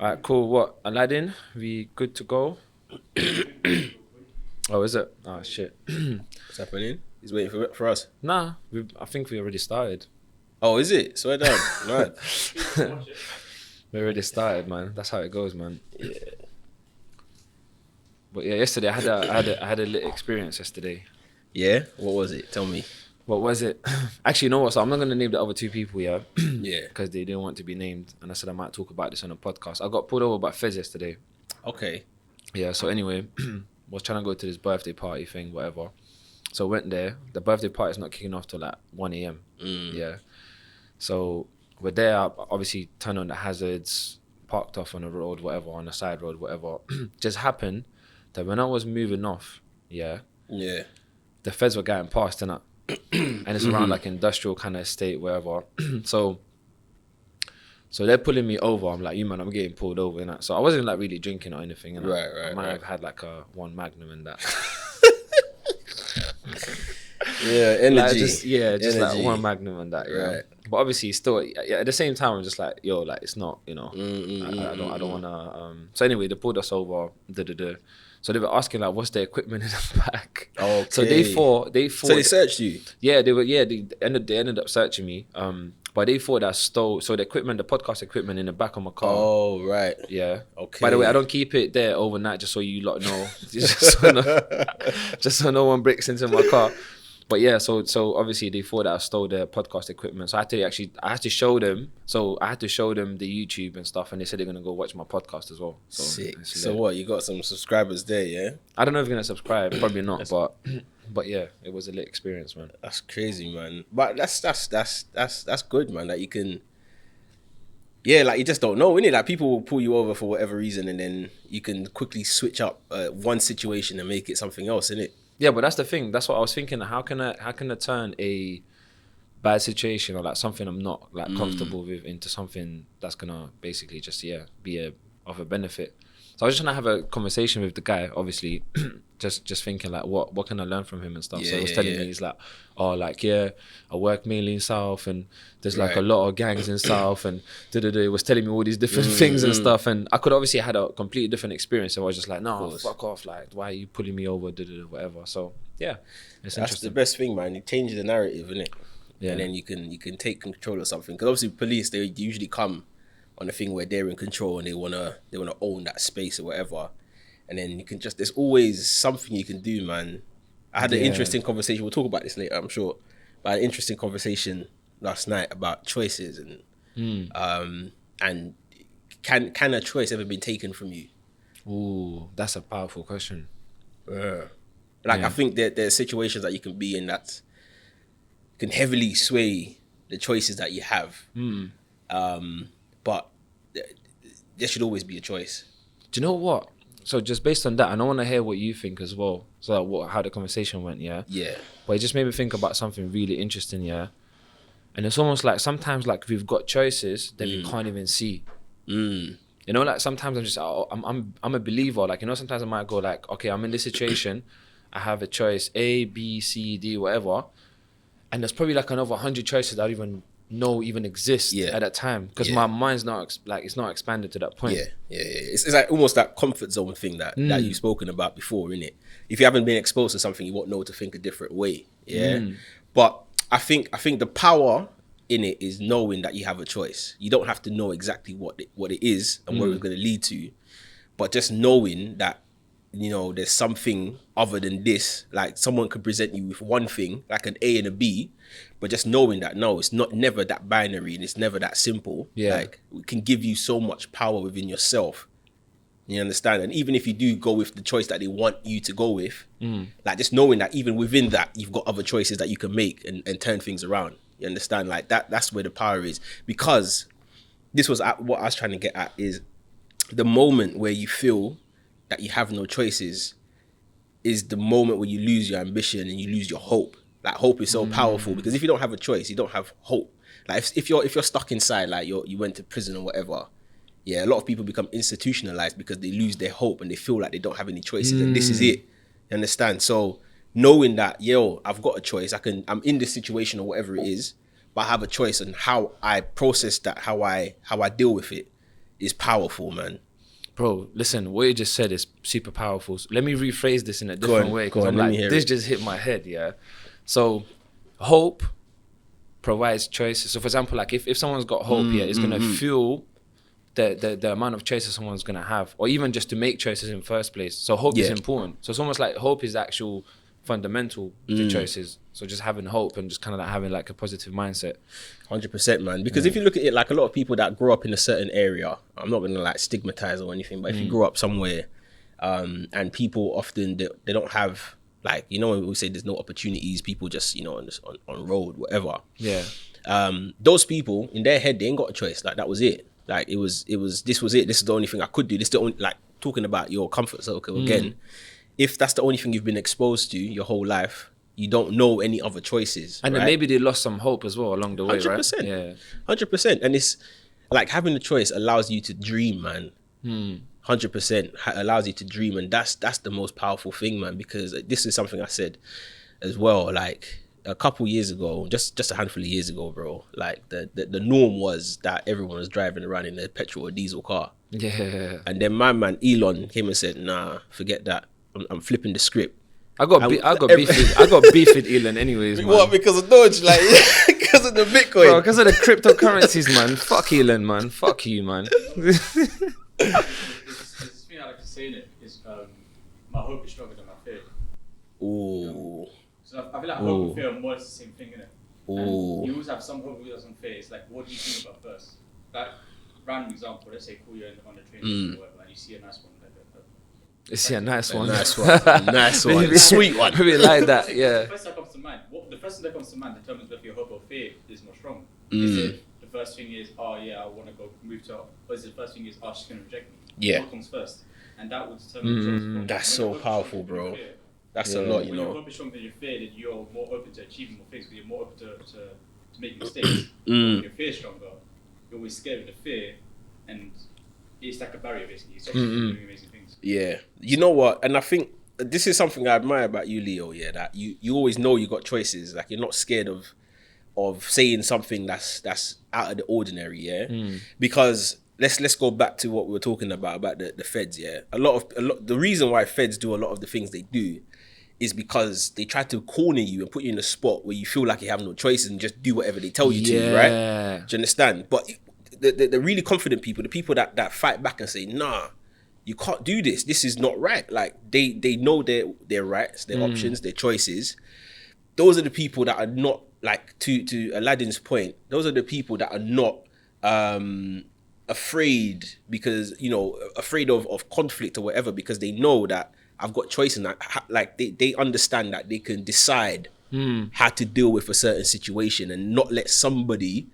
Alright, cool. What? Aladdin? We good to go? Oh, is it? Oh, shit. What's happening? He's waiting for us. Nah, I think we already started. Oh, is it? Swear down. Right. We already started, man. That's how it goes, man. Yeah. But yeah, yesterday I had a little experience yesterday. Yeah? What was it? Tell me. What was it? Actually, you know what? So I'm not gonna name the other two people, yeah, Yeah. because they didn't want to be named, and I said I might talk about this on a podcast. I got pulled over by Fez yesterday. Okay. Yeah. So anyway, was trying to go to this birthday party thing, whatever. So went there. The birthday party's not kicking off till like 1 a.m. Yeah. So we're there. I obviously turned on the hazards, parked off on the road, whatever, on the side road, whatever. Just happened that when I was moving off, yeah, Yeah. the feds were getting past, innit? And it's around like industrial kind of estate, wherever. so they're pulling me over. I'm like, you man, I'm getting pulled over, innit? So I wasn't like really drinking or anything, innit? Right. I might have had like a one Magnum and that. Yeah, energy. Like, just energy. like one Magnum and that, yeah. Right. But obviously, still, at the same time, I'm just like, yo, like it's not, you know, I don't wanna. So anyway, they pulled us over. So they were asking like, what's the equipment in the back? Okay. So they thought. So they searched you? Yeah, they were. Yeah, they ended up searching me. But they thought that I stole. So the equipment, the podcast equipment, in the back of my car. Oh, right. Yeah. Okay. By the way, I don't keep it there overnight, just so you lot know, just so no one breaks into my car. But yeah, so obviously they thought that I stole their podcast equipment. So I had to show them. So I had to show them the YouTube and stuff, and they said they're gonna go watch my podcast as well. So Sick. it's So lit. what? You got some subscribers there, yeah? I don't know if you're gonna subscribe, probably not, but yeah, it was a lit experience, man. That's crazy, man. But that's good, man. That you can. Yeah, like you just don't know, innit? Like people will pull you over for whatever reason, and then you can quickly switch up one situation and make it something else, innit? Yeah, but that's the thing. That's what I was thinking. How can I turn a bad situation or like something I'm not like comfortable with into something that's gonna basically just be of a benefit. So I was just trying to have a conversation with the guy, obviously, just thinking like what can I learn from him and stuff. So he was telling me, he's like, oh, like, I work mainly in South and there's like a lot of gangs in South and he was telling me all these different things and stuff, and I could obviously had a completely different experience. So I was just like, no, fuck off, like why are you pulling me over, whatever. So yeah, it's That's interesting. the best thing, man. You change the narrative, innit? Yeah. And then you can take control of something. Because obviously police, they usually come on a thing where they're in control and they wanna own that space or whatever. And then you can just, there's always something you can do, man. I had an interesting conversation. We'll talk about this later, I'm sure. But I had an interesting conversation last night about choices and can a choice ever be taken from you? Ooh, that's a powerful question. I think that there's situations that you can be in that can heavily sway the choices that you have. But there should always be a choice. Do you know what? So just based on that, and I want to hear what you think as well. So how the conversation went, yeah? Yeah. But it just made me think about something really interesting, yeah? And it's almost like sometimes like we've got choices that we can't even see. You know, like sometimes I'm just, I'm a believer. Like, you know, sometimes I might go like, okay, I'm in this situation. I have a choice A, B, C, D, whatever. And there's probably like another 100 choices that I don't even know even exist at that time, because my mind's not it's not expanded to that point. It's like almost that comfort zone thing that you've spoken about before, innit? If you haven't been exposed to something, you won't know to think a different way. But I think the power in it is knowing that you have a choice. You don't have to know exactly what it is and where it's going to lead to, but just knowing that, you know, there's something other than this. Like someone could present you with one thing, like an A and a B, but just knowing that no, it's never that binary and it's never that simple. Like it can give you so much power within yourself. You understand? And even if you do go with the choice that they want you to go with, like just knowing that even within that, you've got other choices that you can make and turn things around. You understand? Like that's where the power is. Because this was what I was trying to get at, is the moment where you feel that you have no choices is the moment where you lose your ambition and you lose your hope. Like hope is so powerful, because if you don't have a choice, you don't have hope. Like if you're stuck inside, like you went to prison or whatever, a lot of people become institutionalized because they lose their hope and they feel like they don't have any choices and this is it. You understand? So knowing that, I've got a choice. I'm in this situation or whatever it is, but I have a choice on how I process that, how I deal with it. is powerful, man. Bro, listen, what you just said is super powerful. So let me rephrase this in a different way, because I'm like, this just hit my head, yeah? So, hope provides choices. So, for example, like if someone's got hope, it's going to fuel the amount of choices someone's going to have, or even just to make choices in the first place. So, hope is important. So, it's almost like hope is the actual fundamental to choices. So, just having hope and just kind of like having like a positive mindset. 100%, man. Because if you look at it, like a lot of people that grow up in a certain area, I'm not going to like stigmatize or anything, but if you grow up somewhere and people often, they don't have, like, you know, when we say there's no opportunities, people just, you know, on road, whatever. Yeah. Those people, in their head, they ain't got a choice. Like, that was it. Like, this was it. This is the only thing I could do. This is the only, like, talking about your comfort circle again. If that's the only thing you've been exposed to your whole life, you don't know any other choices. And then maybe they lost some hope as well along the way, 100%, right? Yeah. 100%. And it's like having the choice allows you to dream, man. 100% allows you to dream. And that's the most powerful thing, man, because this is something I said as well, like a couple years ago, just a handful of years ago, bro. Like the norm was that everyone was driving around in a petrol or diesel car. Yeah. And then my man, Elon, came and said, nah, forget that. I'm flipping the script. I got beef with Elon anyways, man. What, because of Doge? Like, because of the Bitcoin? Bro, because of the cryptocurrencies, man. Fuck Elon, man. Fuck you, man. This thing I like to say in it is my hope is stronger than my fear. Ooh. So I feel like hope and fear are more or less the same thing, innit? Ooh. And you always have some hope, you always have some fear. It's like, what do you think about first? Like, random example, let's say you're on the train or whatever, and you see a nice one. Yeah, nice one. Nice one. Sweet one. Maybe like that, yeah. The first thing that comes to mind, the first thing that comes to mind determines whether your hope or fear is more strong. Is it the first thing is, oh yeah, I want to go move to her, or is it the first thing is, oh, she's going to reject me? Yeah. What comes first? And that will determine the choice. That's so powerful, bro. That's a lot, you When your know. hope is stronger than your fear, then you're more open to achieving more things, because you're more open to making mistakes. When your fear is stronger, you're always scared of the fear, and it's like a barrier basically. It's doing amazing things. Yeah. You know what? And I think this is something I admire about you, Leo, yeah, that you always know you got choices. Like, you're not scared of saying something that's out of the ordinary, yeah? Because let's go back to what we were talking about the feds, yeah? A lot the reason why feds do a lot of the things they do is because they try to corner you and put you in a spot where you feel like you have no choices and just do whatever they tell you to, right? Do you understand? But the really confident people, the people that fight back and say, nah, you can't do this. This is not right. Like, they know their rights, their options, their choices. Those are the people that are not, like, to Aladdin's point, those are the people that are not afraid because, you know, afraid of conflict or whatever, because they know that I've got choice in that. Like, they understand that they can decide how to deal with a certain situation and not let somebody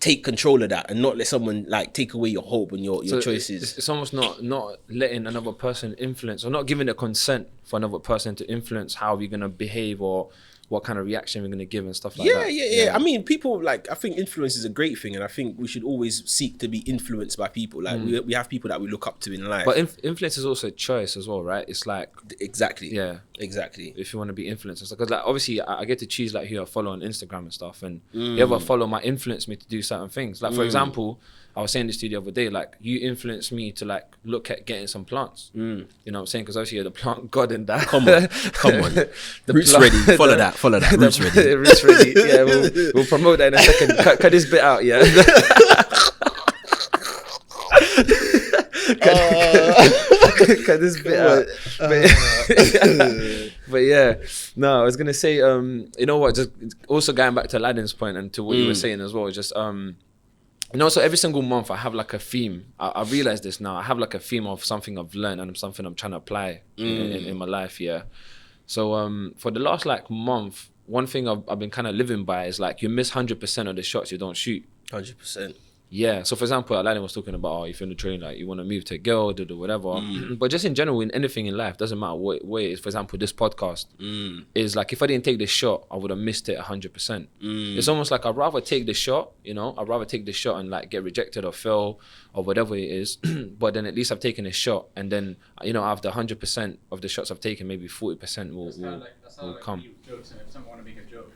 take control of that, and not let someone like take away your hope and your choices. It's almost not letting another person influence, or not giving the consent for another person to influence how we're going to behave or what kind of reaction we're going to give and stuff like that. Yeah. I mean, people, like, I think influence is a great thing, and I think we should always seek to be influenced by people. Like, we have people that we look up to in life. But influence is also a choice as well, right? It's like... Exactly. Yeah. Exactly. If you want to be influenced. Because, like, obviously, I get to choose, like, who I follow on Instagram and stuff, and whoever I follow might influence me to do certain things. Like, for example, I was saying this to you the other day, like, you influenced me to, like, look at getting some plants. You know what I'm saying? Because obviously you're the plant god in that. Come on. Rootsready. Follow that. Rootsready. Rootsready. Yeah, we'll promote that in a second. Cut this bit out, yeah. Cut this bit out. But yeah, no, I was gonna say, you know what? Just also going back to Aladdin's point and to what you were saying as well. Just you know, so every single month I have like a theme. I realize this now. I have like a theme of something I've learned and something I'm trying to apply in my life. Yeah. So for the last like month, one thing I've been kind of living by is like, you miss 100% of the shots you don't shoot. 100%. Yeah. So for example, Aladdin was talking about, if you're in the train, like you want to move to a girl, do whatever. But just in general, in anything in life, doesn't matter what it is. For example, this podcast is like, if I didn't take this shot, I would have missed it 100%. It's almost like I'd rather take the shot, you know, I'd rather take the shot and like get rejected or fail or whatever it is. But then at least I've taken a shot, and then, you know, after 100% of the shots I've taken, maybe 40% will come. Jokes, and if someone want to make a joke,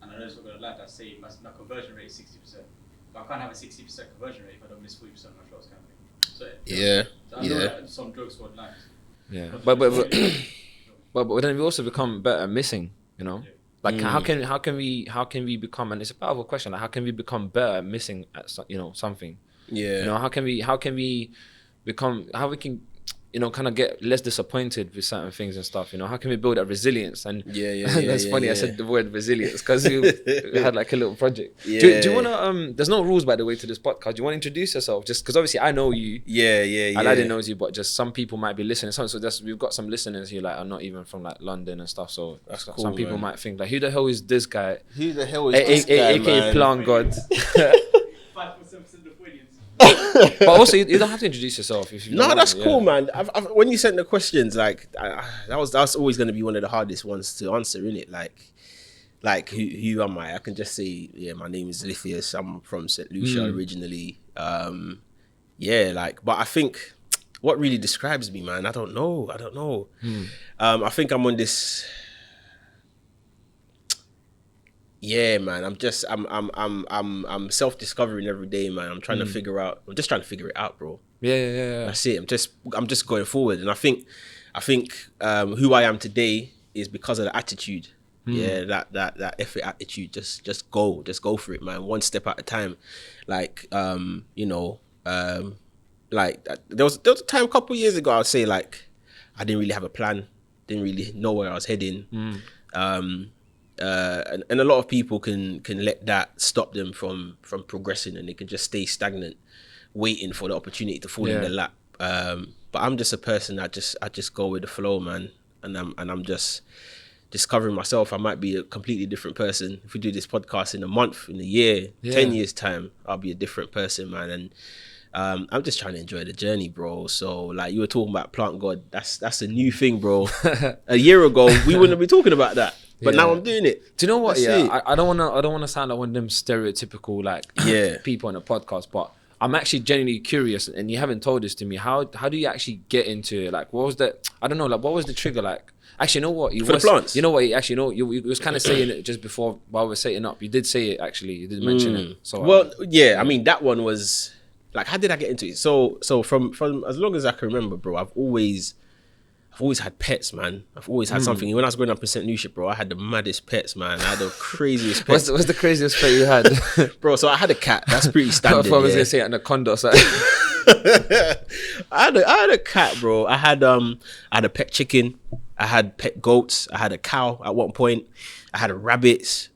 and I know it's not going to laugh, I say my conversion rate is 60%. but I can't have a 60% conversion rate if I don't miss 40% of my shots, kind of thing. So so I know that some drugs for lines. Yeah, but then we also become better at missing. You know, like how can we become? And it's a powerful question. Like how can we become better at missing at something? Yeah. You know, how can we become? How we can, kind of get less disappointed with certain things and stuff. You know, how can we build that resilience? And that's funny. I said the word resilience because we had like a little project. Do you want to? There's no rules, by the way, to this podcast. Do you want to introduce yourself? Just because obviously I know you. And I didn't know you, but just some people might be listening. So we've got some listeners who like are not even from like London and stuff. So that's cool, some people man. might think like, who the hell is this guy? Who the hell is this guy, AKA Plant God. 5.7% of audience. But also, you don't have to introduce yourself. If you that's cool, man. When you sent the questions, like that's always going to be one of the hardest ones to answer, innit? Like who am I? I can just say, my name is Lethius. I'm from St. Lucia originally. But I think what really describes me, man, I don't know. I think I'm on this. Yeah, man. I'm self-discovering every day, man. I'm just trying to figure it out, bro. Yeah. That's it. I'm just going forward, and I think who I am today is because of the attitude. Yeah, that effort attitude. Just go for it, man. One step at a time. Like there was a time a couple of years ago, I'd say like I didn't really have a plan, didn't really know where I was heading. And a lot of people can let that stop them from progressing, and they can just stay stagnant, waiting for the opportunity to fall in their lap. But I'm just a person that I just go with the flow, man, and I'm just discovering myself. I might be a completely different person. If we do this podcast in a month, in a year, 10 years time, I'll be a different person, man. And I'm just trying to enjoy the journey, bro. So like you were talking about Plant God, that's a new thing, bro. A year ago we wouldn't be talking about that. But now I'm doing it. Do you know what? I don't wanna sound like one of them stereotypical people on a podcast, but I'm actually genuinely curious, and you haven't told this to me. How do you actually get into it? Like, what was the trigger like? Actually, you know what? For the plants? You know what? Actually, you was kind of saying it just before while we're setting up. You did say it actually. You did mention it. So I mean that one was like, how did I get into it? So from as long as I can remember, bro, I've always had pets, man. I've always had something. When I was growing up in St. Lucia, bro, I had the maddest pets, man. I had the craziest pets. What's the craziest pet you had? Bro, so I had a cat. That's pretty standard. I was going to say anaconda or something. I had a cat, bro. I had a pet chicken. I had pet goats. I had a cow at one point. I had a rabbit.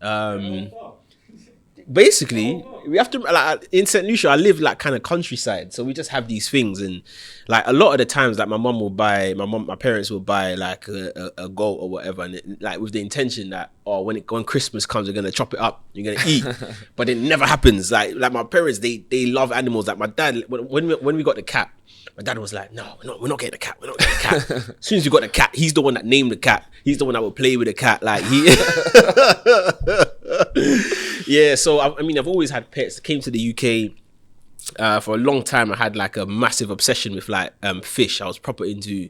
Basically, we have to, like, in St. Lucia, I live like kind of countryside, so we just have these things, and like a lot of the times, like my parents will buy like a goat or whatever, and like with the intention that when Christmas comes, we're gonna chop it up, you're gonna eat, but it never happens. Like my parents, they love animals. Like my dad, when we got the cat, my dad was like, no, we're not getting the cat. We're not getting the cat. As soon as we got the cat, he's the one that named the cat. He's the one that would play with the cat. Like yeah. So I mean, I've always had pets. I came to the UK for a long time. I had like a massive obsession with like fish. I was proper into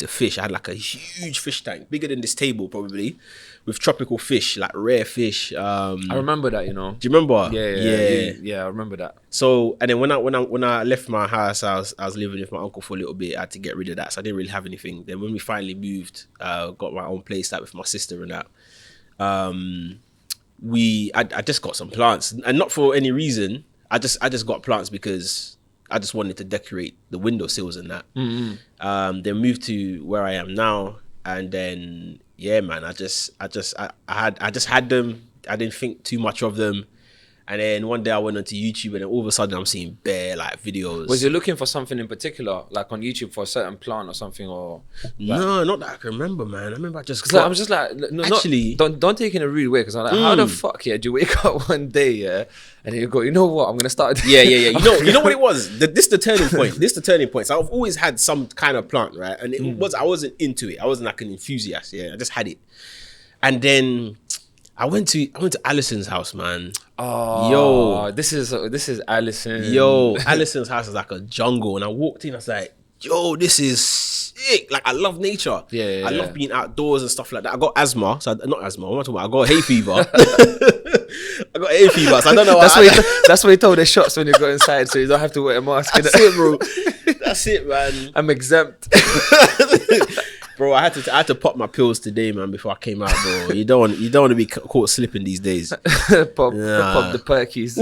fish. I had like a huge fish tank, bigger than this table probably, with tropical fish, like rare fish. I remember that, you know. Do you remember? Yeah, I remember that. So, and then when I left my house, I was living with my uncle for a little bit. I had to get rid of that, so I didn't really have anything. Then when we finally moved, got my own place, like with my sister and that, I just got some plants, and not for any reason. I just got plants because I just wanted to decorate the windowsills and that. Then moved to where I am now, and then man, I just had them. I didn't think too much of them, and then one day I went onto YouTube, and then all of a sudden I'm seeing bare like videos. Was you looking for something in particular, like on YouTube for a certain plant or something, or like... No, not that I can remember, man. I remember I just I'm just like, no, actually, don't take it in a rude way, because I'm like, how the fuck do you wake up one day and then you go, you know what, I'm gonna start. Yeah. You know what it was. This is the turning point. So I've always had some kind of plant, right? And I wasn't into it. I wasn't like an enthusiast. Yeah, I just had it, and then I went to Alison's house, man. Oh, yo, this is Alison. Yo, Alison's house is like a jungle, and I walked in. I was like, yo, this is sick. Like, I love nature. I love being outdoors and stuff like that. I got asthma, so not asthma. What am I talking about? I got hay fever. I got hay fever. So I don't know. That's what he told the shots when you go inside, so you don't have to wear a mask. That's it, bro. That's it, man. I'm exempt. Bro, I had to pop my pills today, man, before I came out, bro. You don't want to be caught slipping these days. pop the perkies.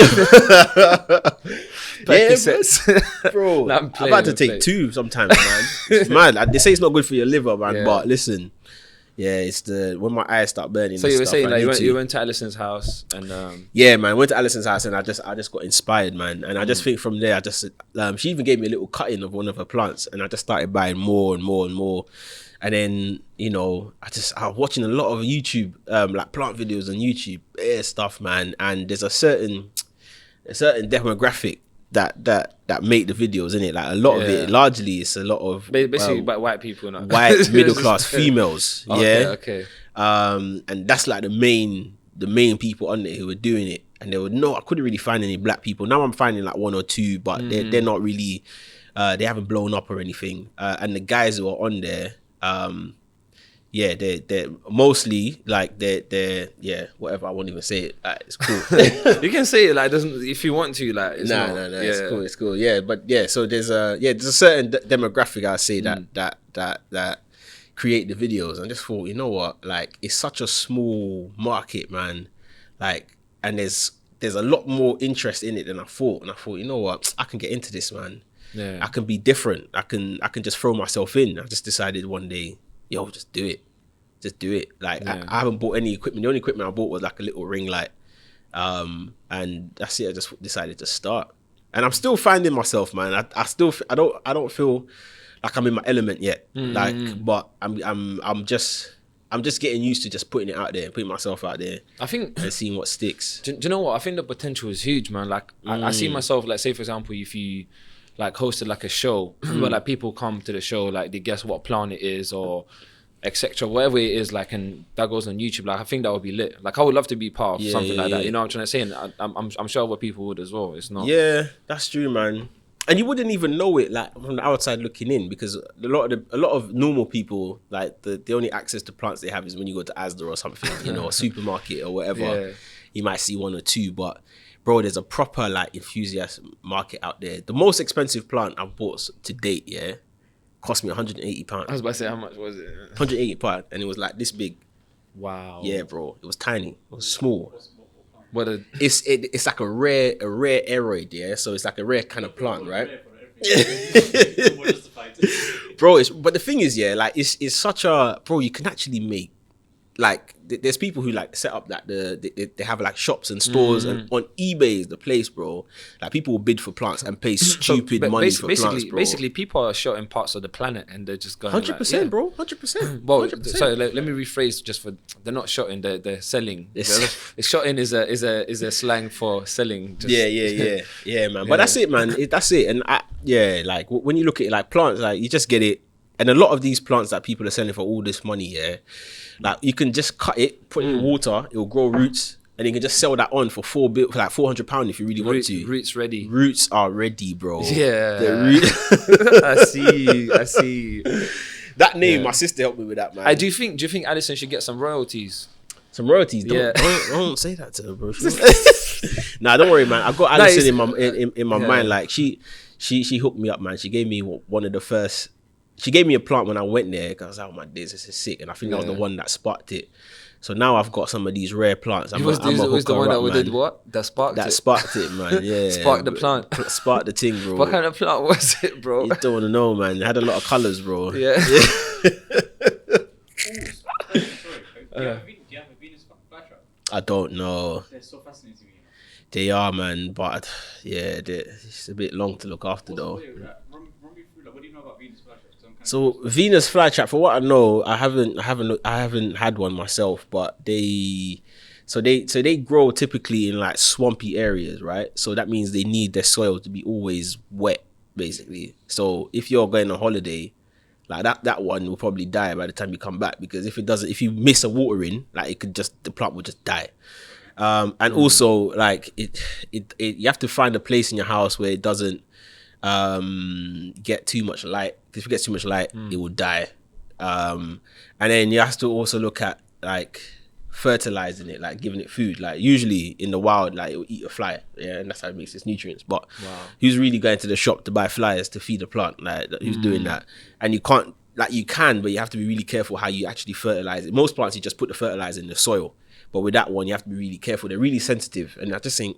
Bro. I'm about to take 2 sometimes, man. It's mad. Like, they say it's not good for your liver, man. But listen, it's when my eyes start burning. So you were saying like you went to Alison's house and yeah, man, went to Alison's house and I just got inspired, man. And I just think from there, she even gave me a little cutting of one of her plants, and I just started buying more and more and more. And then, I was watching a lot of YouTube, like plant videos on YouTube, stuff, man. And there's a certain demographic that make the videos, innit? Like a lot of it, largely, it's a lot of basically about white people, not white middle class females. Okay. And that's like the main people on there who were doing it. And I couldn't really find any black people. Now I'm finding like 1 or 2, but they're not really, they haven't blown up or anything. And the guys who are on there, they're mostly like they're whatever. I won't even say it. Like, it's cool. You can say it like if you want to, like it's no, it's cool. Yeah, but so there's a certain demographic I say that create the videos. And I just thought, you know what, like it's such a small market, man. Like, and there's a lot more interest in it than I thought. And I thought, you know what, I can get into this, man. Yeah. I can be different. I can just throw myself in. I just decided one day, just do it. Just do it. Like I haven't bought any equipment. The only equipment I bought was like a little ring light. And that's it. I just decided to start. And I'm still finding myself, man. I don't feel like I'm in my element yet. But I'm just getting used to just putting it out there, putting myself out there. I think, and seeing what sticks. Do you know what? I think the potential is huge, man. Like I see myself, like say for example, if you like hosted like a show where like people come to the show, like they guess what plant it is or etc, whatever it is, like, and that goes on YouTube. Like I think that would be lit. Like I would love to be part of something like that. You know what I'm trying to say? And I'm sure other people would as well. It's not. Yeah, that's true, man. And you wouldn't even know it like from the outside looking in, because a lot of normal people, like the only access to plants they have is when you go to Asda or something, a supermarket or whatever. Yeah. You might see 1 or 2, but bro, there's a proper like enthusiast market out there. The most expensive plant I've bought to date, cost me £180. I was about to say, how much was it? £180, and it was like this big. Wow. Yeah, bro, it was tiny. It was small. It's like a rare aeroid, so it's like a rare kind of plant, right? Bro, but the thing is, like it's such a, bro, you can actually make, like there's people who like set up like they have like shops and stores, and on eBay is the place, bro. Like people will bid for plants and pay stupid money for plants, bro. Basically, people are shot in parts of the planet and they're just going 100%, bro, 100%. Well, 100%. Sorry, let me rephrase just for, they're not shotting, they're selling. Shotting is a slang for selling. Yeah, man. But that's it, man. That's it. And like when you look at it, like plants, like you just get it. And a lot of these plants that people are selling for all this money, like you can just cut it, put it in water, it will grow roots, and you can just sell that on for like £400 if you really want to. Rootsready. Roots are ready, bro. Yeah. I see. That name, my sister helped me with that, man. Do you think Alison should get some royalties? Some royalties? Don't say that to her, bro. Nah, don't worry, man. I got Alison in my mind. Like she hooked me up, man. She gave me one of the first. She gave me a plant when I went there because I was like, oh my days, this is sick. And I think that was the one that sparked it. So now I've got some of these rare plants. It was the one that did what? That sparked it, man. Yeah. Sparked the plant. Sparked the thing, bro. What kind of plant was it, bro? You don't want to know, man. It had a lot of colours, bro. Yeah. Do you have a Venus flytrap? I don't know. They're so fascinating to me. They are, man. But it's a bit long to look after, though. Run me through, what do you know about Venus flytrap? So Venus flytrap, for what I know, I haven't had one myself, but they grow typically in like swampy areas, right? So that means they need their soil to be always wet, basically. So if you're going on holiday, like that one will probably die by the time you come back, because if you miss a watering, like the plant will just die. And also like you have to find a place in your house where it doesn't get too much light. If it gets too much light, it will die. And then you have to also look at like fertilizing it, like giving it food. Like usually in the wild, like it'll eat a fly, yeah, and that's how it makes its nutrients. But who's really going to the shop to buy flies to feed a plant? Like who's doing that? And you can't, like you can, but you have to be really careful how you actually fertilize it. Most plants, you just put the fertilizer in the soil, but with that one, you have to be really careful. They're really sensitive, and I just think,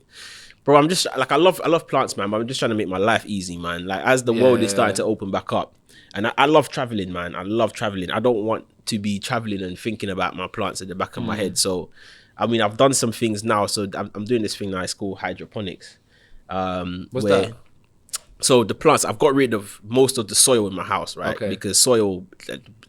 bro, I'm just like, I love plants, man, but I'm just trying to make my life easy, man. Like as the world is starting to open back up, and I love traveling, man. I love traveling. I don't want to be traveling and thinking about my plants at the back of my head. So, I mean, I've done some things now. So I'm doing this thing now. It's called hydroponics. What's that? So the plants, I've got rid of most of the soil in my house, right? Okay. Because soil,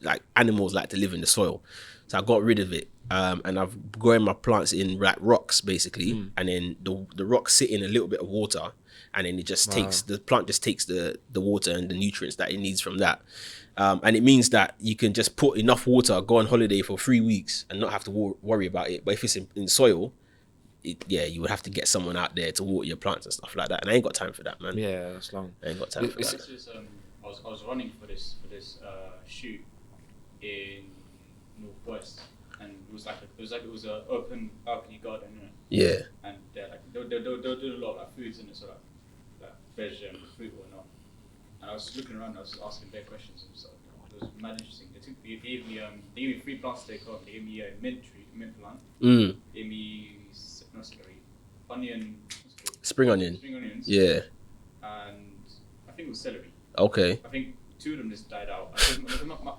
like animals like to live in the soil. So I got rid of it. And I've grown my plants in like rocks, basically. And then the rocks sit in a little bit of water. And then it just takes, the plant just takes the water and the nutrients that it needs from that. And it means that you can just put enough water, go on holiday for 3 weeks and not have to worry about it. But if it's in soil, you would have to get someone out there to water your plants and stuff like that. And I ain't got time for that, man. Yeah, that's long. I ain't got time for that. This is, I was running for this shoot in Northwest, and it was a open balcony garden, you know? Yeah. And they'll do a lot of like foods in it, so like veg and fruit or not. And I was looking around, I was asking their questions and stuff. It was mad interesting. They gave me 3 plants to take home. They gave me a mint plant. They gave me Spring onions. Yeah. And I think it was celery. Okay. I think 2 of them just died out.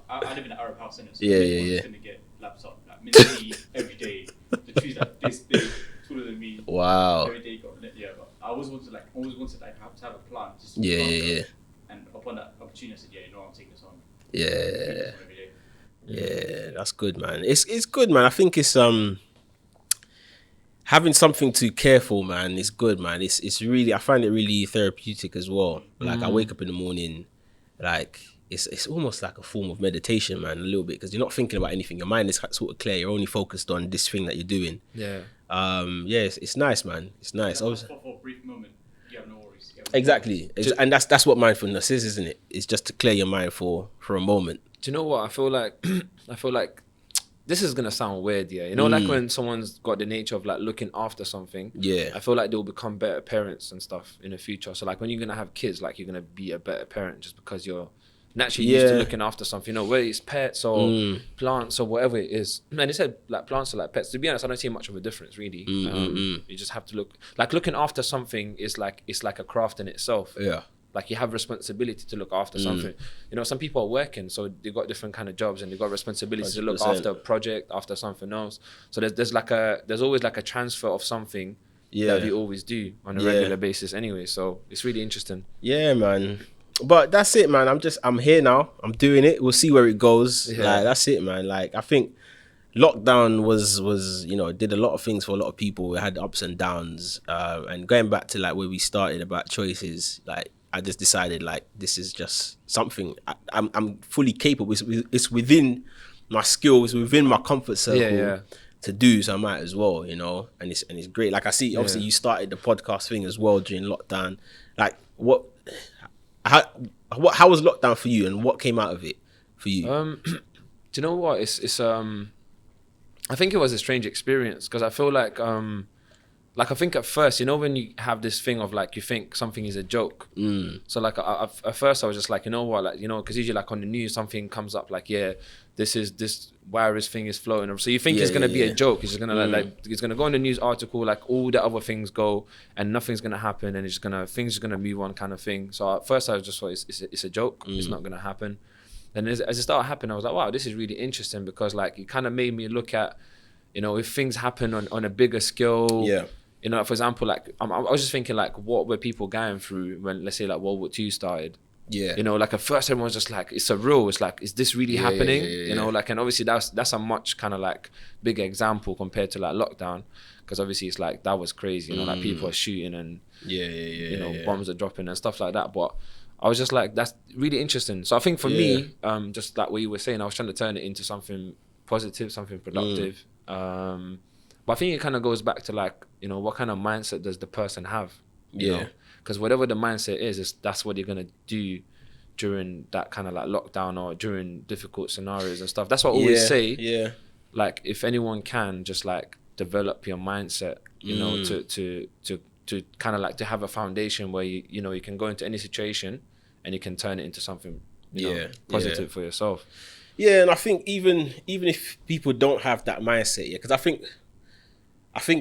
I live in an Arab house, innit? So Yeah. Going to get laps up. Like minty every day. The trees like this big, taller than me. Wow. Every day got lit. Yeah, but I always wanted have to have a plant. Just Yeah. And upon that opportunity, I said, yeah, you know, I'm taking this on. Yeah. Every day. Yeah, that's good, man. It's good, man. I think it's having something to care for, man, is good, man. It's really, I find it really therapeutic as well. Like I wake up in the morning, like it's almost like a form of meditation, man, a little bit, because you're not thinking about anything. Your mind is sort of clear. You're only focused on this thing that you're doing. Yeah. It's nice, man. It's nice. For a brief moment, you have no worries. Exactly. And that's what mindfulness is, isn't it? It's just to clear your mind for a moment. Do you know what? I feel like this is gonna sound weird, yeah. You know, like when someone's got the nature of like looking after something. Yeah. I feel like they'll become better parents and stuff in the future. So like when you're gonna have kids, like you're gonna be a better parent just because you're naturally used to looking after something. You know, whether it's pets or plants or whatever it is. And they said like plants are like pets. To be honest, I don't see much of a difference really. You just have to looking after something is like, it's like a craft in itself. Yeah. Like you have responsibility to look after something. You know, some people are working, so they got different kind of jobs and they got responsibility to look 100%. after a project, after something else. So there's always like a transfer of something that we always do on a regular basis anyway. So it's really interesting. Yeah, man. But that's it, man. I'm here now. I'm doing it. We'll see where it goes. Yeah. Like that's it, man. Like I think lockdown was you know, did a lot of things for a lot of people. We had ups and downs. And going back to like where we started about choices, like I just decided like this is just something I'm fully capable. It's within my skills, within my comfort circle to do. So I might as well, you know. And it's great. Like I see, obviously you started the podcast thing as well during lockdown. Like how was lockdown for you, and what came out of it for you? Do you know what? It's I think it was a strange experience because I feel like I think at first, you know, when you have this thing of like, you think something is a joke. So like at first I was just like, you know what, like, you know, because usually like on the news, something comes up like, yeah, this virus thing is floating. So you think it's going to be a joke. It's just going to like, it's going to go in the news article, like all the other things go and nothing's going to happen. And things are going to move on kind of thing. So at first I was just like, it's a joke. It's not going to happen. And as it started happening, I was like, wow, this is really interesting because like, it kind of made me look at, you know, if things happen on a bigger scale. Yeah. You know, for example, like I was just thinking, like, what were people going through when, let's say, like World War II started? Yeah. You know, like at first everyone was just like, it's surreal. It's like, is this really happening? You know, like, and obviously that's a much kind of like bigger example compared to like lockdown, because obviously it's like that was crazy. You know, like people are shooting and you know, bombs are dropping and stuff like that. But I was just like, that's really interesting. So I think for me, just like what you were saying, I was trying to turn it into something positive, something productive. But I think it kind of goes back to like, you know, what kind of mindset does the person have? You know? Because whatever the mindset is that's what you're going to do during that kind of like lockdown or during difficult scenarios and stuff. That's what I always say. like if anyone can just like develop your mindset, you know, to kind of like to have a foundation where you know you can go into any situation and you can turn it into something, you know, positive for yourself. Yeah, and I think even if people don't have that mindset, because I think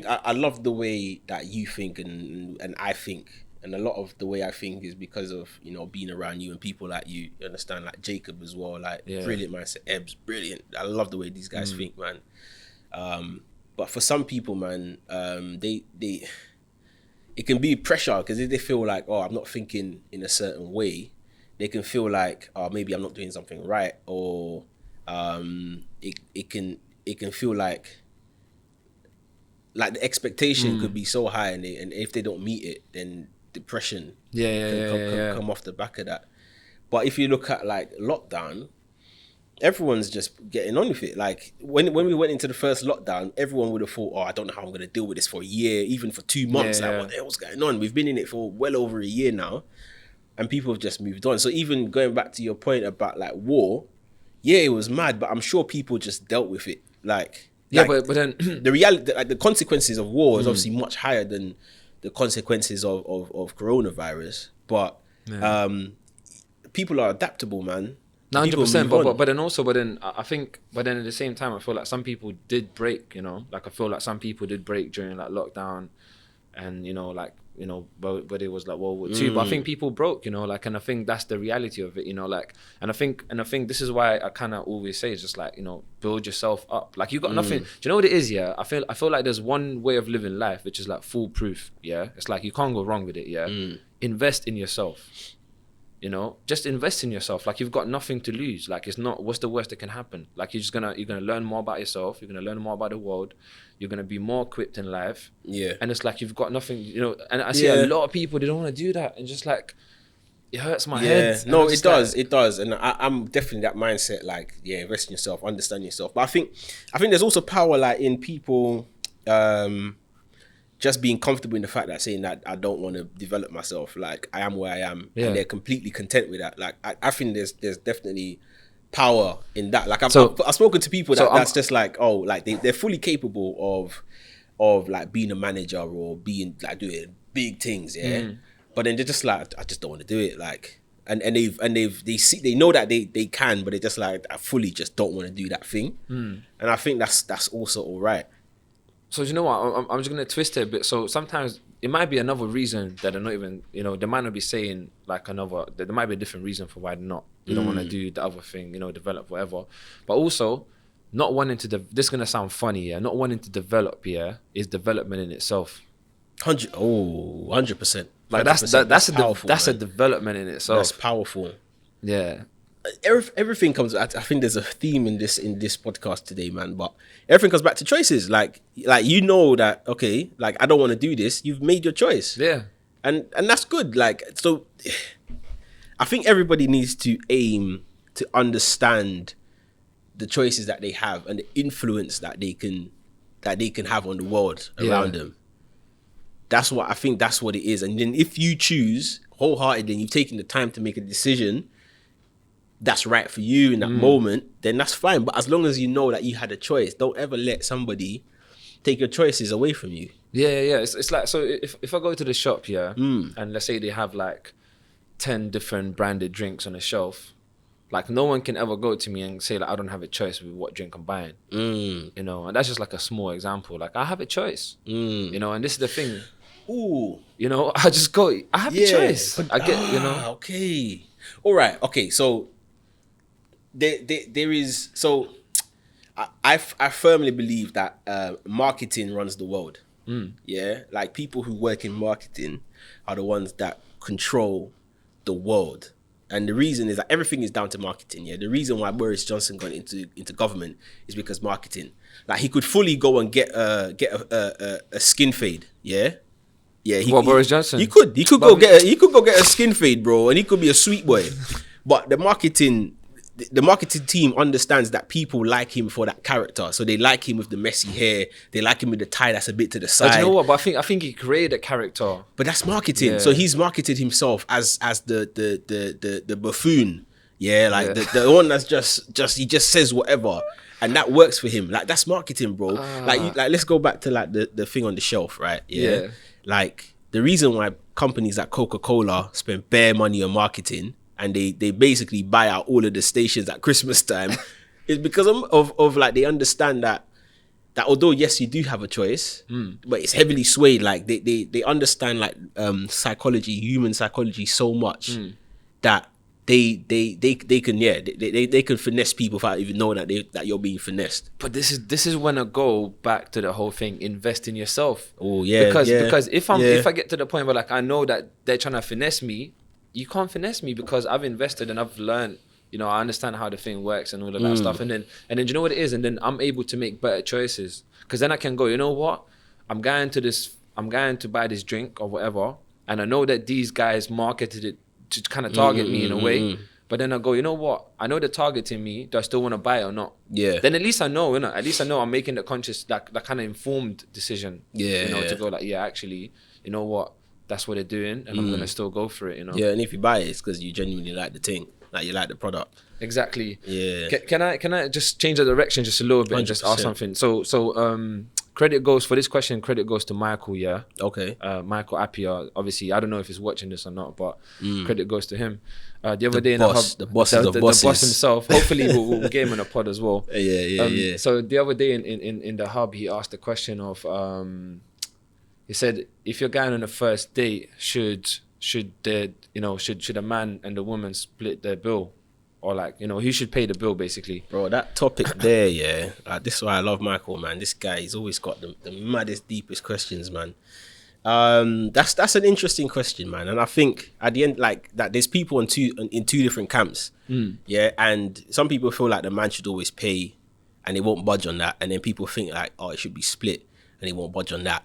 I love the way that you think and I think, and a lot of the way I think is because of, you know, being around you and people like you understand, like Jacob as well, like brilliant mindset, Ebbs, brilliant. I love the way these guys think, man. But for some people, man, they it can be pressure because if they feel like, oh, I'm not thinking in a certain way, they can feel like, oh, maybe I'm not doing something right, or it can feel like the expectation could be so high, and if they don't meet it, then depression can come off the back of that. But if you look at like lockdown, everyone's just getting on with it. Like when we went into the first lockdown, everyone would have thought, oh, I don't know how I'm going to deal with this for a year, even for 2 months. What the hell's going on? We've been in it for well over a year now, and people have just moved on. So even going back to your point about like war, yeah, it was mad, but I'm sure people just dealt with it. But then the reality, like the consequences of war is obviously much higher than the consequences of coronavirus. But people are adaptable, man. 100%. But then I think at the same time, I feel like some people did break. You know, like I feel like some people did break during like lockdown, and you know, like, you know, but it was like World War II. But I think people broke, you know, like, and I think that's the reality of it, you know, like, and I think this is why I kind of always say, it's just like, you know, build yourself up. Like, you got nothing. Do you know what it is? Yeah, I feel like there's one way of living life which is like foolproof. Yeah, it's like you can't go wrong with it. Yeah, invest in yourself. You know, just invest in yourself. Like, you've got nothing to lose. Like, it's not, what's the worst that can happen? Like, you're gonna learn more about yourself. You're gonna learn more about the world. You're gonna be more equipped in life. Yeah. And it's like, you've got nothing, you know. And I see a lot of people, they don't want to do that, and just like, it hurts my head. No, it does. It does. And I'm definitely that mindset. Like, invest in yourself, understand yourself. But I think there's also power, like, in people just being comfortable in the fact that saying that I don't want to develop myself. Like, I am where I am, and they're completely content with that. Like, I think there's definitely power in that. Like, I've spoken to people that's just like, oh, like they're fully capable of like being a manager or being like doing big things, but then they're just like, I just don't want to do it. Like, and they know that they can, but they're just like, I fully just don't want to do that thing. And I think that's also all right. So you know what? I'm just gonna twist it a bit. So sometimes it might be another reason that they're not even, you know, they might not be saying like there might be a different reason for why they don't want to do the other thing, you know, develop whatever. But also, not wanting to. This is gonna sound funny, not wanting to develop, is development in itself. 100%. Like that's a development in itself. That's powerful. Yeah. Everything comes. I think there's a theme in this podcast today, man. But everything comes back to choices. Like you know that, okay, like, I don't want to do this. You've made your choice. Yeah, and that's good. Like, so, I think everybody needs to aim to understand the choices that they have and the influence that they can have on the world around them. That's what I think. That's what it is. And then if you choose wholeheartedly and you've taken the time to make a decision that's right for you in that moment, then that's fine. But as long as you know that you had a choice, don't ever let somebody take your choices away from you. Yeah. It's like, so if I go to the shop, and let's say they have like 10 different branded drinks on the shelf, like, no one can ever go to me and say like, I don't have a choice with what drink I'm buying. You know, and that's just like a small example. Like, I have a choice. You know, and this is the thing. Ooh. You know, I just go, I have a choice. But, I get, you know. Okay. All right. Okay. So there is, so I firmly believe that marketing runs the world. Yeah. Like, people who work in marketing are the ones that control the world. And the reason is that everything is down to marketing. Yeah. The reason why Boris Johnson got into government is because marketing. Like, he could fully go and get a skin fade. Yeah. Yeah, Boris Johnson? He could go get a skin fade, bro, and he could be a sweet boy. But the marketing team understands that people like him for that character, so they like him with the messy hair. They like him with the tie that's a bit to the side. But you know what? But I think he created a character. But that's marketing. Yeah. So he's marketed himself as the buffoon. Yeah, like the one that's just he just says whatever, and that works for him. Like that's marketing, bro. Like let's go back to like the thing on the shelf, right? Yeah. Like the reason why companies like Coca-Cola spend bare money on marketing and they basically buy out all of the stations at Christmas time is because of like they understand that although yes you do have a choice, but it's heavily swayed. Like they understand like human psychology so much that they can finesse people without even knowing that you're being finessed. But this is when I go back to the whole thing, invest in yourself. Oh yeah, because if I get to the point where like I know that they're trying to finesse me, you can't finesse me because I've invested and I've learned. You know, I understand how the thing works and all of that stuff, and then you know what it is, and then I'm able to make better choices because then I can go. You know what? I'm going to buy this drink or whatever, and I know that these guys marketed it to kind of target me in a way. But then I go, you know what? I know they're targeting me. Do I still want to buy it or not? Yeah. Then at least I know, At least I know I'm making the conscious, that kind of informed decision. Yeah. To go like, yeah, actually, you know what? That's what they're doing, and I'm gonna still go for it. Yeah, and if you buy it, it's because you genuinely like the thing. Like you like the product. Exactly. Yeah. Can I just change the direction just a little bit 100%. And just ask something? So credit goes for this question. Credit goes to Michael. Yeah. Okay. Michael Appia. Obviously, I don't know if he's watching this or not, but credit goes to him. The other day in the hub, the boss himself. Hopefully, we'll get him on a pod as well. Yeah. So the other day in the hub, he asked the question of he said, if you're going on a first date, should a man and the woman split their bill, or like who should pay the bill basically? Bro, that topic there, yeah. Like, this is why I love Michael, man. This guy, he's always got the maddest, deepest questions, man. That's an interesting question, man. And I think at the end, like that, there's people in two different camps. Yeah, and some people feel like the man should always pay, and they won't budge on that. And then people think like, oh, it should be split, and they won't budge on that.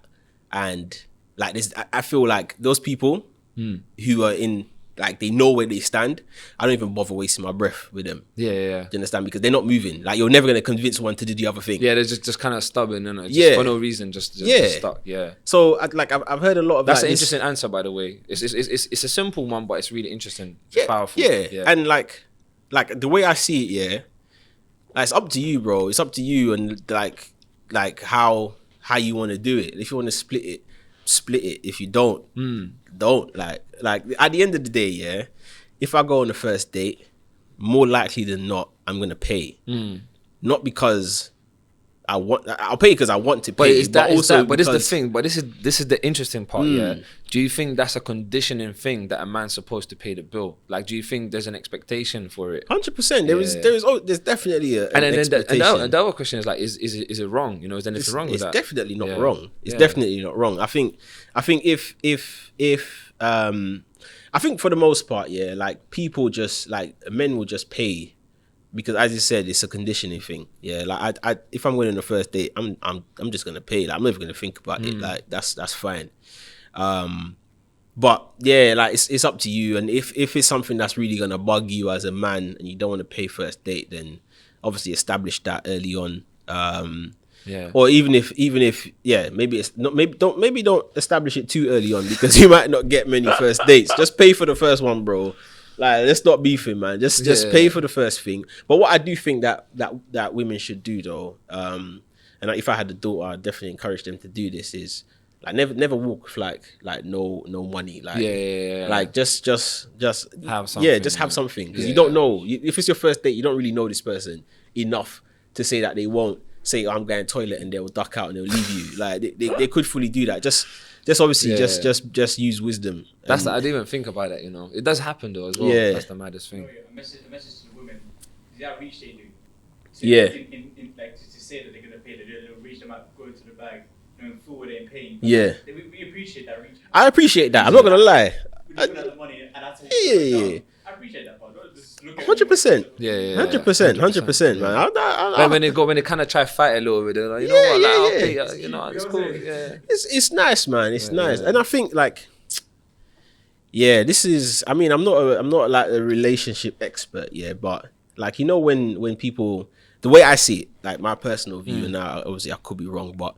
And like this, I feel like those people who are in, like, they know where they stand. I don't even bother wasting my breath with them. Yeah. Do you understand? Because they're not moving. Like, you're never going to convince one to do the other thing. Yeah, they're just kind of stubborn, just for no reason, just stuck. Yeah. So, I've heard a lot of that's an interesting answer, by the way. It's a simple one, but it's really interesting. It's powerful. Yeah. And like the way I see it, like, it's up to you, bro. It's up to you, and like how you want to do it. If you want to split it. If you don't, don't. Like at the end of the day, if I go on the first date, more likely than not, I'm gonna pay. Not because I'll pay because I want to pay. But this is the thing. But this is the interesting part. Yeah. Do you think that's a conditioning thing that a man's supposed to pay the bill? Like, do you think there's an expectation for it? 100%. There's definitely an expectation. And the other question is like, is it wrong? Is there anything wrong with that? It's definitely not wrong. It's definitely not wrong. I think if I think for the most part, like, people just, like, men will just pay. Because as you said, it's a conditioning thing. Yeah, like I if I'm going on the first date, I'm just gonna pay. Like, I'm never gonna think about it. Like, that's fine. But yeah, like, it's up to you. And if it's something that's really gonna bug you as a man and you don't want to pay first date, then obviously establish that early on. Or even if maybe it's not, maybe don't establish it too early on, because you might not get many first dates. Just pay for the first one, bro. Like, let's not beefing, man. Just pay for the first thing. But what I do think that women should do, though, and if I had a daughter, I'd definitely encourage them to do this, is like never walk with like no money. Like, like just have something. Just have something, because you don't know. If it's your first date, you don't really know this person enough to say that they won't say, oh, I'm going to the toilet, and they'll duck out and they'll leave you. Like, they could fully do that. Just obviously just use wisdom. I didn't even think about that, It does happen though as well. Yeah. That's the maddest thing. A message to the women. Is that reach they do? So in like, to say that they're gonna pay, they'll reach them out, go into the bag, forward and paying. Yeah. We appreciate that reach. I appreciate that. I'm not gonna lie. We're looking at the money, and that's how I appreciate that part. 100%. Yeah. 100%, man. When they kind of try to fight a little bit, they're like, I'll pay, it's cool. Yeah. It's nice, man. It's nice. And I think, like, this is, I mean, I'm not like a relationship expert, but like, you know, when people, the way I see it, like my personal view, and obviously I could be wrong, but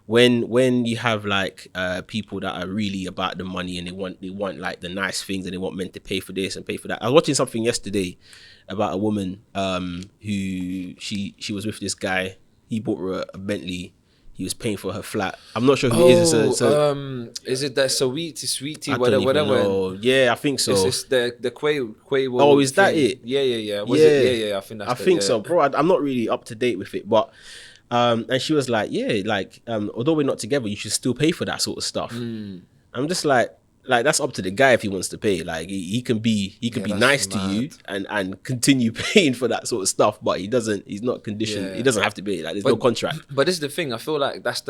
when you have like people that are really about the money and they want like the nice things and they want men to pay for this and pay for that. I was watching something yesterday about a woman who she was with this guy. He bought her a Bentley. He was paying for her flat. I'm not sure who it is. Is it that sweetie, I whatever? don't even know. Yeah, I think so. It's the Quavo. Oh, is that it? Yeah. I think that's. I think so, bro. I'm not really up to date with it, but and she was like, yeah, like although we're not together, you should still pay for that sort of stuff. I'm just like that's up to the guy if he wants to pay. Like he can be nice to you and continue paying for that sort of stuff, but he's not conditioned. Yeah. He doesn't have to pay. Like there's no contract. But this is the thing. I feel like that's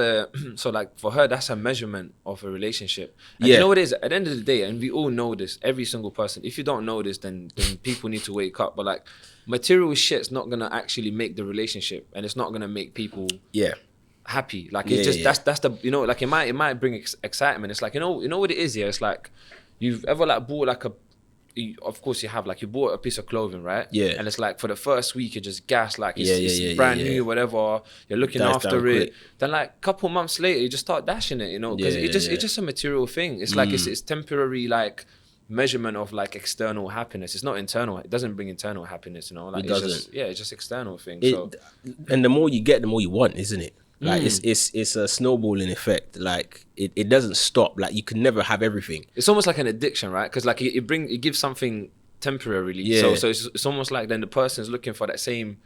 so like for her, that's a measurement of a relationship. And Yeah. you know what it is? At the end of the day, and we all know this, every single person. If you don't know this, then people need to wake up. But like material shit's not gonna actually make the relationship, and it's not gonna make people happy. Like it's just that's the, you know, like it might bring excitement. It's like, you know what it is here. It's like you've ever like bought like of course you have, like you bought a piece of clothing, right? Yeah. And it's like for the first week you're just gassed, like it's brand new, whatever. You're looking Dies after down it. quick. Then like a couple months later you just start dashing it, you know, because it's just a material thing. It's like it's temporary like measurement of like external happiness. It's not internal. It doesn't bring internal happiness, you know. Like It doesn't. It's just external thing. And the more you get, the more you want, isn't it? Like it's a snowballing effect. Like it doesn't stop. Like you can never have everything. It's almost like an addiction, right? Because like it gives something temporarily. Yeah. So it's almost like then the person's looking for that same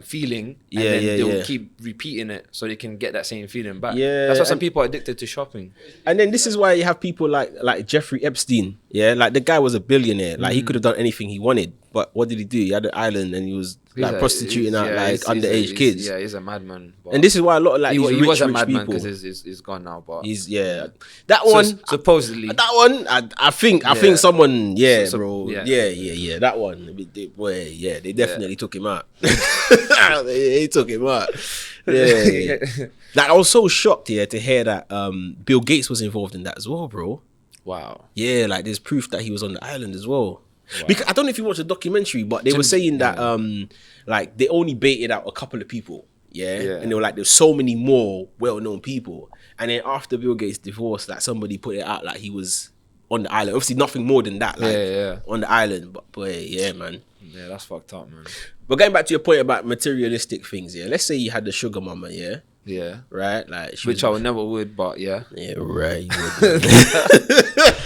feeling, and Yeah, then yeah, they'll yeah. keep repeating it so they can get that same feeling back. Yeah, That's why some and- people are addicted to shopping. And then this is why you have people like Jeffrey Epstein. Yeah, like the guy was a billionaire. Like he could have done anything he wanted, but what did he do? He had an island and he was like prostituting out like underage kids. Yeah, he's a madman. But And this is why a lot of like he these was rich a madman people. because he's gone now. But He's that one. supposedly. That one, I think someone, bro, yeah. that one, they definitely took him out. they took him out. Yeah. Like I was so shocked to hear that Bill Gates was involved in that as well, bro. Wow. Yeah, like there's proof that he was on the island as well. Because I don't know if you watched the documentary, but they were saying that like they only baited out a couple of people. Yeah. And they were like, there's so many more well-known people. And then after Bill Gates' divorce, like somebody put it out like he was on the island. Obviously nothing more than that, like on the island. But boy, yeah, man. Yeah, that's fucked up, man. But going back to your point about materialistic things, let's say you had the sugar mama, Yeah. right? Like Which I would never would, but yeah. Yeah, right. You would.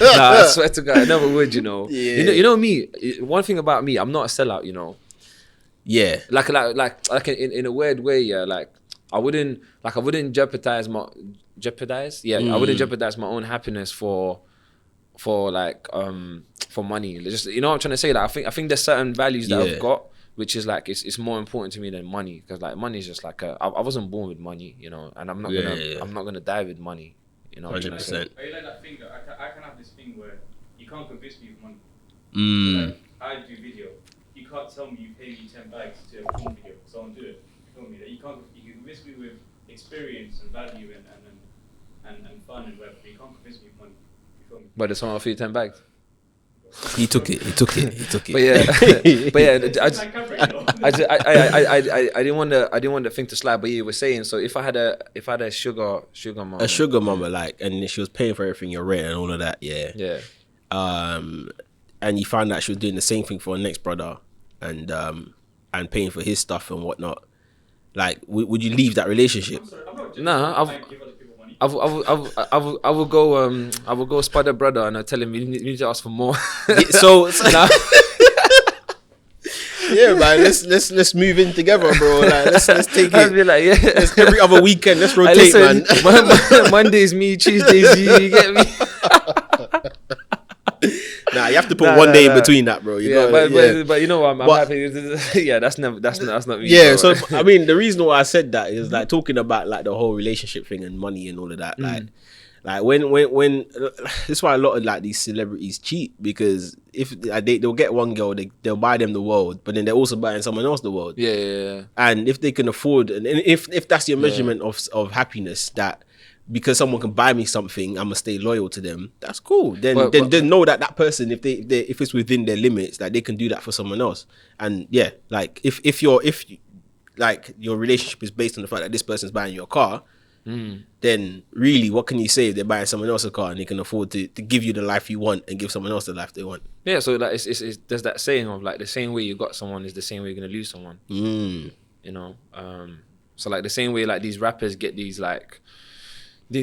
Nah, I swear to God, I never would, you know. Yeah. You know me. One thing about me, I'm not a sellout, you know. Yeah. Like in a weird way, yeah. Like I wouldn't jeopardize my I wouldn't jeopardize my own happiness for money. Just, you know what I'm trying to say? Like I think there's certain values that I've got, which is like it's more important to me than money, because like money is just like I wasn't born with money, you know, and I'm not gonna die with money, you know. 100%. Are you like that thing that I can have this thing where you can't convince me with money. So like, I do video. You can't tell me you pay me 10 bags to a film video, so I don't do it. You feel me? That you can convince me with experience and value and fun and whatever. But you can't convince me with money. You feel me? But there's someone for you 10 bags. He took it. But yeah, I didn't want the thing to slide. But you were saying, so if I had a sugar mama, A sugar mama, like, and she was paying for everything, your rent and all of that, yeah. And you found out she was doing the same thing for her next brother, and paying for his stuff and whatnot. Like, would you leave that relationship? I'm sorry, I'm not just Nah, trying to give other people money. I will go spot the brother and I tell him you need to ask for more. So yeah, man, let's move in together, bro. Like, let's take I'd be it. like, yeah. Let's, every other weekend, let's rotate, Listen, man. Monday's me, Tuesday's you get me? Nah, you have to put one day in between that, bro. But you know what? I'm But- happy. Yeah, that's not me. Yeah, bro. so I mean, the reason why I said that is like talking about like the whole relationship thing and money and all of that. Like when this is why a lot of like these celebrities cheat, because if they'll get one girl, they'll buy them the world, but then they're also buying someone else the world. Yeah. And if they can afford, and if that's your measurement of happiness, that because someone can buy me something, I'm gonna stay loyal to them. That's cool. Then But know that person, if it's within their limits, like they can do that for someone else. And yeah, like if like your relationship is based on the fact that this person's buying you a car, then really, what can you say if they're buying someone else a car and they can afford to give you the life you want and give someone else the life they want? Yeah, so like it's there's that saying of like the same way you got someone is the same way you're gonna lose someone. You know, so like the same way like these rappers get these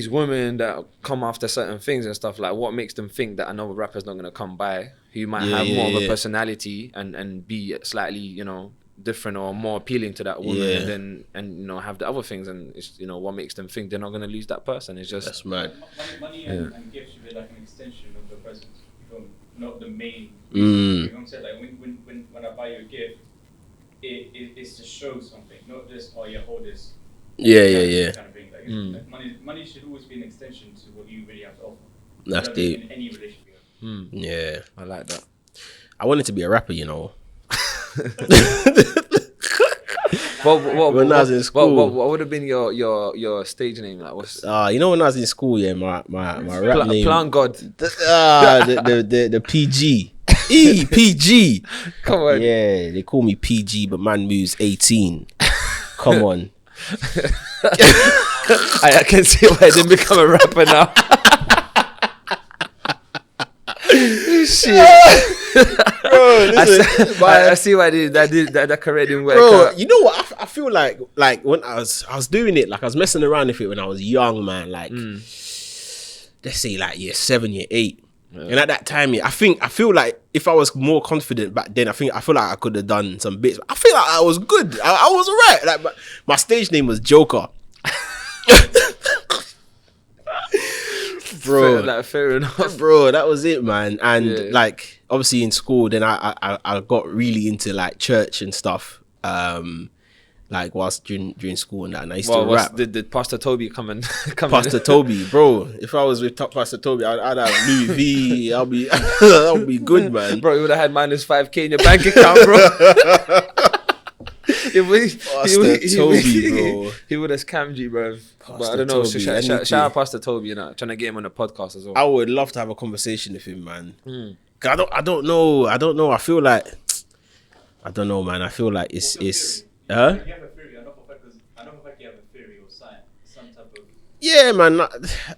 women that come after certain things and stuff, like what makes them think that another rapper's not gonna come by who might have more of a personality and be slightly, you know, different or more appealing to that woman and you know, have the other things, and it's, you know, what makes them think they're not going to lose that person. It's just that's mad. Money and gifts should be like an extension of the present, not the main. You know what I'm saying? Like when I buy you a gift, it's to show something, not just hold this. Kind of thing. Like, money should always be an extension to what you really have to offer. That's deep. In any relationship. Yeah, I like that. I wanted to be a rapper, you know. When I was in school, what would have been your stage name? Like, what's you know, when I was in school, my rap name, Plant God. The PG. PG. Come on. Yeah, they call me PG, but man moves 18. Come on. I can see why I didn't become a rapper now. Shit. Bro, listen, I see why that career didn't work bro, out. you know what? I feel like when I was doing it, like I was messing around with it when I was young, man. Like, let's say like year 7, year 8. Yeah. And at that time, I feel like if I was more confident back then, I feel like I could have done some bits. I feel like I was good. I was alright. Like my stage name was Joker. Bro, fair enough. Bro, that was it, man. And like obviously in school, then I got really into like church and stuff. Like whilst during school and that, and I used to rap. Did Pastor Toby come Pastor Toby, bro. If I was with Pastor Toby, I'd have Louis V. I'll be good, man. Bro, you would have had minus 5K in your bank account, bro. Pastor Toby, bro. He would have scammed you, bro. But I don't know. Shout out Pastor Toby, you know, trying to get him on the podcast as well. I would love to have a conversation with him, man. Cause I don't know. I feel like I don't know, man. I feel like it's. You have a theory. I don't know if you have a theory or some type of. Yeah, man.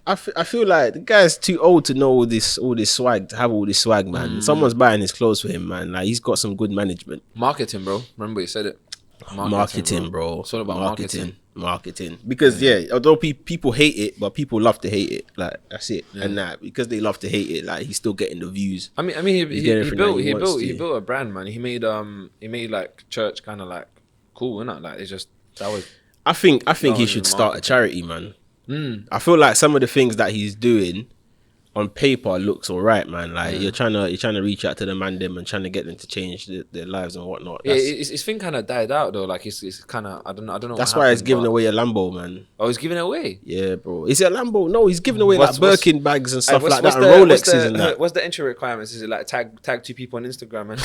I feel like the guy's too old to know all this swag, to have all this swag, man. Someone's buying his clothes for him, man. Like he's got some good management. Marketing, bro. Remember you said it. Marketing, bro. It's all about marketing. Because although people hate it, but people love to hate it. Like that's it. And that because they love to hate it, like he's still getting the views. I mean, he built a brand, man. He made like church kind of like cool, innit? Like it's just that was. I think he should start a charity, man. I feel like some of the things that he's doing on paper looks alright, man. Like you're trying to reach out to the man them and trying to get them to change their lives and whatnot. His thing kind of died out though. Like it's kind of I don't know. That's why he's giving away a Lambo, man. Oh, he's giving it away. Yeah, bro. Is it a Lambo? No, he's giving away like Birkin bags and stuff like that, and Rolexes and that. What's the entry requirements? Is it like tag 2 people on Instagram and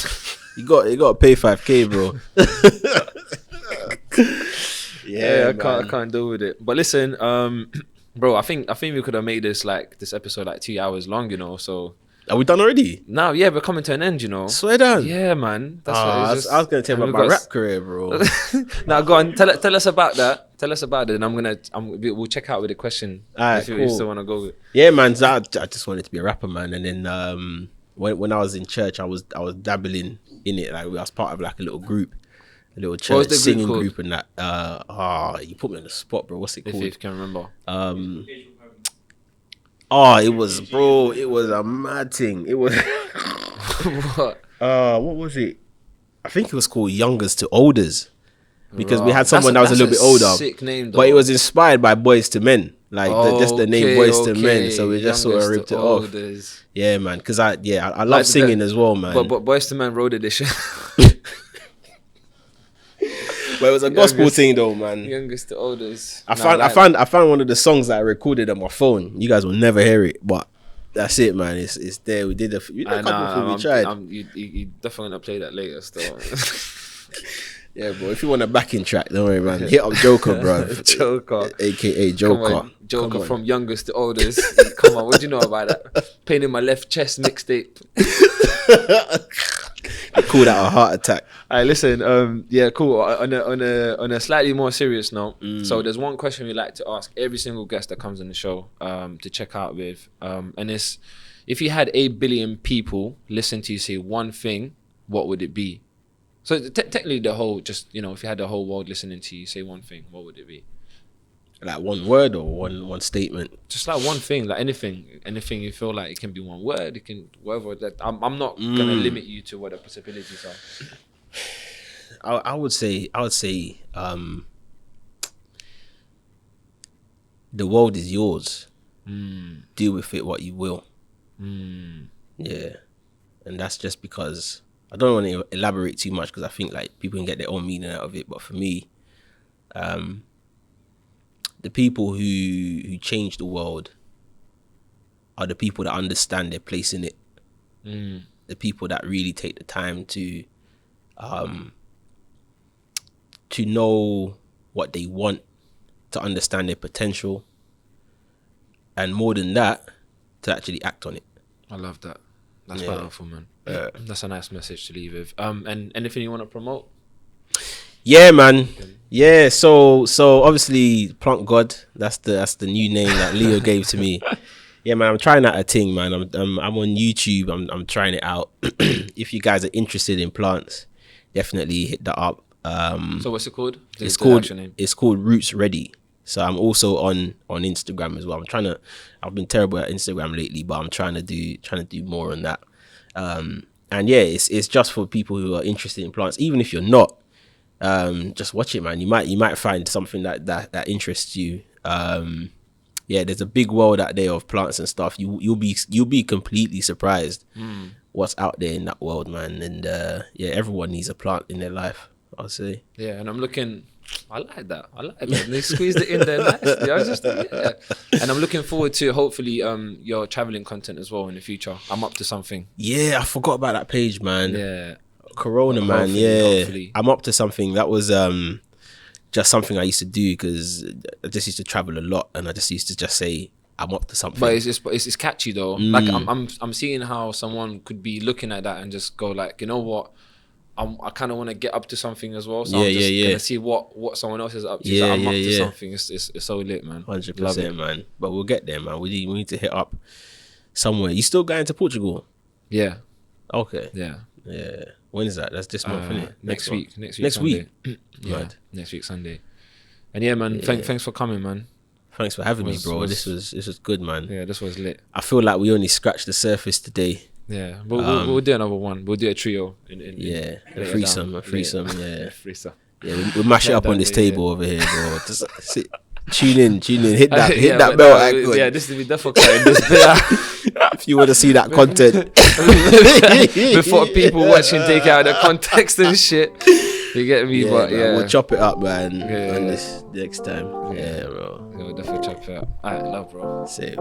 you got to pay 5K, bro. Yeah, I can't deal with it. But listen, bro, I think we could have made this episode like 2 hours long, you know. So are we done already? Now, yeah, we're coming to an end, you know. Swear down. Yeah, man. That's I was gonna tell you about my rap career, bro. Now go on, tell us about that. Tell us about it, and we'll check out with the question. Alright, if cool. you still want to go with. Yeah, man. I just wanted to be a rapper, man. And then when I was in church, I was dabbling in it. Like I was part of like a little group. A little church singing group and that. You put me on the spot, bro. What's it called? If you can remember. It was a mad thing. It was What? What was it? I think it was called Youngers to Olders. Because we had someone that was a little bit older. Sick name, though. But it was inspired by Boys to Men. Like just the name Boys to Men. So we just sort of ripped it off. Yeah, man. Because I love singing as well, man. But Boys to Men Road Edition. But it was a gospel thing though, man. Youngest to oldest. I found one of the songs that I recorded on my phone. You guys will never hear it, but that's it, man. It's there. We did a couple of things. We tried. You definitely gonna play that later still. Yeah, bro. If you want a backing track, don't worry, man. Hit up Joker, bro. Joker. AKA Joker. Come on, Joker from youngest to oldest. Come on, what do you know about that? Pain in my left chest mixtape. I call that a heart attack. All right, listen. Yeah, cool. On a slightly more serious note. So there's one question we like to ask every single guest that comes on the show to check out with, and it's if you had 8 billion people listen to you say one thing, what would it be? So technically, the whole if you had the whole world listening to you say one thing, what would it be? Like one word or one statement? Just like one thing, like anything you feel like it can be one word, it can whatever. That I'm not gonna limit you to what the possibilities are. I would say the world is yours. Deal with it what you will. Yeah, and that's just because I don't want to elaborate too much because I think like people can get their own meaning out of it. But for me, the people who change the world are the people that understand their place in it. The people that really take the time to know what they want, to understand their potential, and more than that, to actually act on it. I love that. That's powerful, man. That's a nice message to leave with. And anything you want to promote? Yeah, man. Yeah, so obviously Plant God, that's the new name that Leo gave to me. Yeah, man, I'm trying out a thing, man. I'm on YouTube. I'm trying it out. If you guys are interested in plants, definitely hit that up. So what's it called? It's called Rootsready. So I'm also on Instagram as well. I've been terrible at Instagram lately, but I'm trying to do more on that. And yeah, it's just for people who are interested in plants. Even if you're not, just watch it, man. You might find something that interests you. Yeah, there's a big world out there of plants and stuff. You'll be completely surprised what's out there in that world, man. And yeah, everyone needs a plant in their life, I'll say. Yeah, and I like that. They squeezed it in there nicely. And I'm looking forward to hopefully your traveling content as well in the future. I'm up to something. Yeah, I forgot about that page, man. Yeah. Corona, man. Hopefully. I'm up to something. That was just something I used to do because I just used to travel a lot, and I just used to just say I'm up to something. But it's catchy though. Like I'm seeing how someone could be looking at that and just go like, you know what? I kind of want to get up to something as well. So I'm just gonna see what someone else is up to. So I'm up to something. It's so lit, man. 100%, man. But we'll get there, man. We need to hit up somewhere. You still going to Portugal? Yeah. Okay. Yeah. When is that? That's this month, isn't it? Next week. Next week. Yeah. Next week Sunday. And yeah, man. Thanks for coming, man. Thanks for having me, bro. This was good, man. Yeah, this was lit. I feel like we only scratched the surface today. Yeah, we'll do another one. We'll do a trio. A threesome. Yeah, threesome. Yeah, we'll mash it up on this table over here, bro. Just sit, tune in. Hit that bell icon. Yeah, this is definitely this bit. If you want to see that content before people watching take out the context and shit, you get me. But we'll chop it up, man. On this next time. Yeah, bro. We'll definitely chop it up. Alright, love, bro. Safe.